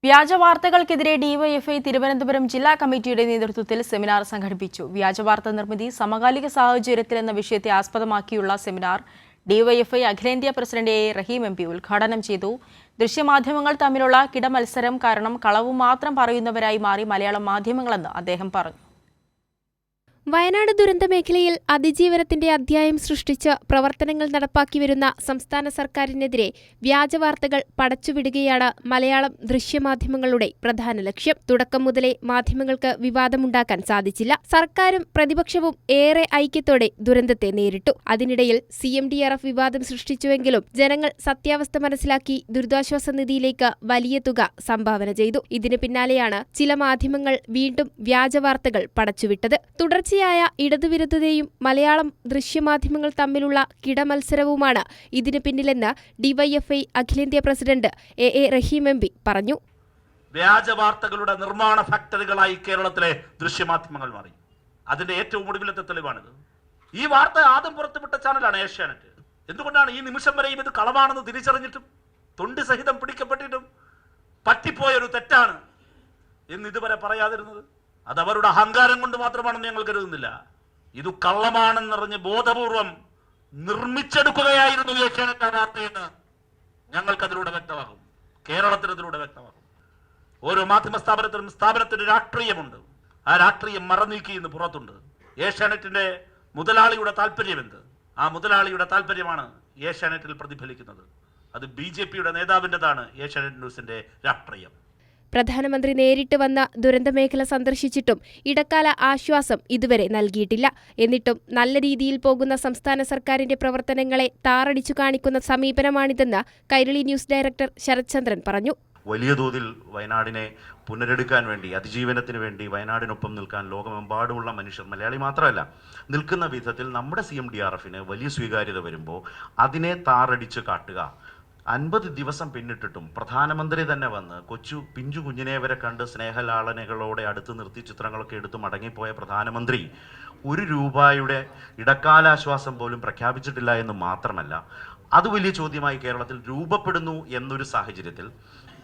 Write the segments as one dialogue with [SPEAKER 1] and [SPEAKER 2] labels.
[SPEAKER 1] വ്യാജവാർത്തകൾക്കെതിരെ DYFI Thiruvananthapuram ജില്ലാ കമ്മിറ്റിയുടെ നേതൃത്വത്തിൽ സെമിനാർ സംഘടിപ്പിച്ചു. വ്യാജവാർത്ത നിർമ്മിതി സമകാലിക സാഹചര്യത്തിൽ എന്ന വിഷയത്തെ ആസ്പദമാക്കിയുള്ള സെമിനാർ ഡിവൈഎഫ്ഐ അഖിലേന്ത്യാ president A Rahim M P ഉദ്ഘാടനം ചെയ്തു. ദൃശ്യമാധ്യമങ്ങൾ തമ്മിലുള്ള കിടമത്സരം കാരണം കളവ് മാത്രം പറയുന്നവരായി മാറി മലയാളം മാധ്യമങ്ങളെന്ന് അദ്ദേഹം പറഞ്ഞു.
[SPEAKER 2] വയനാട് ദുരന്ത മേഖലയിൽ അതിജീവനത്തിന്റെ അധ്യായം സൃഷ്ടിച്ച് പ്രവർത്തനങ്ങൾ നടപ്പാക്കി വരുന്ന സംസ്ഥാന സർക്കാരിനെതിരെ വ്യാജവാർത്തകൾ പടച്ചുവിടുകയാണ് മലയാളം ദൃശ്യമാധ്യമങ്ങളുടെ പ്രധാന ലക്ഷ്യം. തുടക്കം മുതലേ മാധ്യമങ്ങൾക്ക് വിവാദമുണ്ടാക്കാൻ സാധിച്ചില്ല. സർക്കാരും പ്രതിപക്ഷവും ഏറെ ഐക്യത്തോടെ ദുരന്തത്തെ നേരിട്ടു. അതിനിടയിൽ CMDRF വിവാദം സൃഷ്ടിച്ചുവെങ്കിലും ജനങ്ങൾ സത്യാവസ്ഥ മനസ്സിലാക്കി ദുരിതാശ്വാസ നിധിയിലേക്ക് വലിയ തുക സംഭാവന ചെയ്തു. ഇതിന് പിന്നാലെയാണ് ചില മാധ്യമങ്ങൾ വീണ്ടും വ്യാജവാർത്തകൾ പടച്ചുവിട്ടത്. തുടർച്ചയായ ഇടതുവിരുദ്ധതയും മലയാളം ദൃശ്യമാധ്യമങ്ങൾ തമ്മിലുള്ള കിടമത്സരവുമാണ് ഇതിന് പിന്നിലെന്ന് ഡിവൈഎഫ്ഐ അഖിലേന്ത്യാ president A Rahim M P പറഞ്ഞു.
[SPEAKER 3] വ്യാജവാർത്തകളുടെ നിർമ്മാണ ഫാക്ടറികളായി കേരളത്തിലെ ദൃശ്യമാധ്യമങ്ങൾ മാറി. അതിന്റെ ഏറ്റവും ഒടുവിലത്തെ തെളിവാണിത്. ഈ വാർത്ത ആദ്യം പുറത്തുവിട്ട ചാനലാണ് ഏഷ്യാനെറ്റ്. എന്തുകൊണ്ടാണ് ഈ നിമിഷം വരെയും ഇത് കളവാണെന്ന് തിരിച്ചറിഞ്ഞിട്ടും തൊണ്ടി സഹിതം പിടിക്കപ്പെട്ടിട്ടും പറ്റിപ്പോയൊരു തെറ്റാണ് എന്ന് ഇതുവരെ പറയാതിരുന്നത്? അത് അവരുടെ അഹങ്കാരം കൊണ്ട് മാത്രമാണെന്ന് ഞങ്ങൾ കരുതുന്നില്ല. ഇത് കള്ളമാണെന്നറിഞ്ഞ് ബോധപൂർവം നിർമ്മിച്ചെടുക്കുകയായിരുന്നു ഏഷ്യാനെറ്റ് വാർത്തയെന്ന് ഞങ്ങൾക്കതിലൂടെ വ്യക്തമാകും. കേരളത്തിനതിലൂടെ വ്യക്തമാകും. ഓരോ മാധ്യമ സ്ഥാപനത്തിന് രാഷ്ട്രീയമുണ്ട്. ആ രാഷ്ട്രീയം മറനീക്കി ഇന്ന് പുറത്തുണ്ട്. ഏഷ്യാനെറ്റിന്റെ മുതലാളിയുടെ താല്പര്യം എന്ത്? ആ മുതലാളിയുടെ താല്പര്യമാണ് ഏഷ്യാനെറ്റിൽ പ്രതിഫലിക്കുന്നത്. അത് BJPയുടെ നേതാവിൻ്റെതാണ് ഏഷ്യാനെറ്റ് ന്യൂസിന്റെ രാഷ്ട്രീയം.
[SPEAKER 2] പ്രധാനമന്ത്രി നേരിട്ട് വന്ന ദുരന്തമേഖല സന്ദർശിച്ചിട്ടും ഇടക്കാല ആശ്വാസം ഇതുവരെ നൽകിയിട്ടില്ല. എന്നിട്ടും നല്ല രീതിയിൽ പോകുന്ന സംസ്ഥാന സർക്കാരിന്റെ പ്രവർത്തനങ്ങളെ താറടിച്ചു കാണിക്കുന്ന സമീപനമാണിതെന്ന് കൈരളി ന്യൂസ് ഡയറക്ടർ ശരത് ചന്ദ്രൻ പറഞ്ഞു.
[SPEAKER 4] വലിയ തോതിൽ വയനാടിനെ പുനരെടുക്കാൻ വേണ്ടി, അതിജീവനത്തിന് വേണ്ടി വയനാടിനൊപ്പം നിൽക്കാൻ ലോകമെമ്പാടുമുള്ള മനുഷ്യർ, മലയാളി മാത്രമല്ല, നിൽക്കുന്ന വിധത്തിൽ നമ്മുടെ CMDRFന് വലിയ സ്വീകാര്യത വരുമ്പോൾ അതിനെ താറടിച്ച് കാട്ടുക. 50 ദിവസം പിന്നിട്ടിട്ടും പ്രധാനമന്ത്രി തന്നെ വന്ന് പിഞ്ചു കുഞ്ഞിനെ വരെ കണ്ട് സ്നേഹലാളനകളോടെ അടുത്ത് നിർത്തി ചിത്രങ്ങളൊക്കെ എടുത്ത് മടങ്ങിപ്പോയ പ്രധാനമന്ത്രി ₹1 ഇടക്കാലാശ്വാസം പോലും പ്രഖ്യാപിച്ചിട്ടില്ല എന്ന് മാത്രമല്ല, അത് വലിയ ചോദ്യമായി കേരളത്തിൽ രൂപപ്പെടുന്നു എന്നൊരു സാഹചര്യത്തിൽ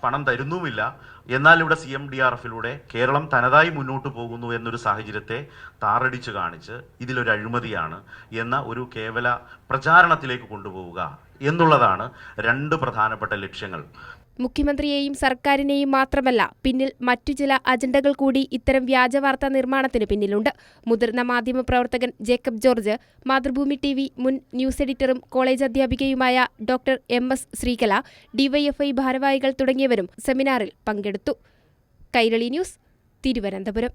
[SPEAKER 4] പണം തരുന്നുമില്ല, എന്നാൽ ഇവിടെ CMDRFിലൂടെ കേരളം തനതായി മുന്നോട്ട് പോകുന്നു എന്നൊരു സാഹചര്യത്തെ താറടിച്ച് കാണിച്ച് ഇതിലൊരു അഴിമതിയാണ് എന്ന ഒരു കേവല പ്രചാരണത്തിലേക്ക് കൊണ്ടുപോവുക എന്നുള്ളതാണ് രണ്ട് പ്രധാനപ്പെട്ട ലക്ഷ്യങ്ങൾ.
[SPEAKER 2] മുഖ്യമന്ത്രിയെയും സർക്കാരിനെയും മാത്രമല്ല, പിന്നിൽ മറ്റു ചില അജണ്ടകൾ കൂടി ഇത്തരം വ്യാജവാർത്താ നിർമ്മാണത്തിന് പിന്നിലുണ്ട്. മുതിർന്ന മാധ്യമപ്രവർത്തകൻ ജേക്കബ് ജോർജ്, മാതൃഭൂമി TV മുൻ ന്യൂസ് എഡിറ്ററും കോളേജ് അധ്യാപികയുമായ ഡോക്ടർ MS ശ്രീകല, ഡിവൈഎഫ്ഐ ഭാരവാഹികൾ തുടങ്ങിയവരും സെമിനാറിൽ പങ്കെടുത്തു. കൈരളി ന്യൂസ്, തിരുവനന്തപുരം.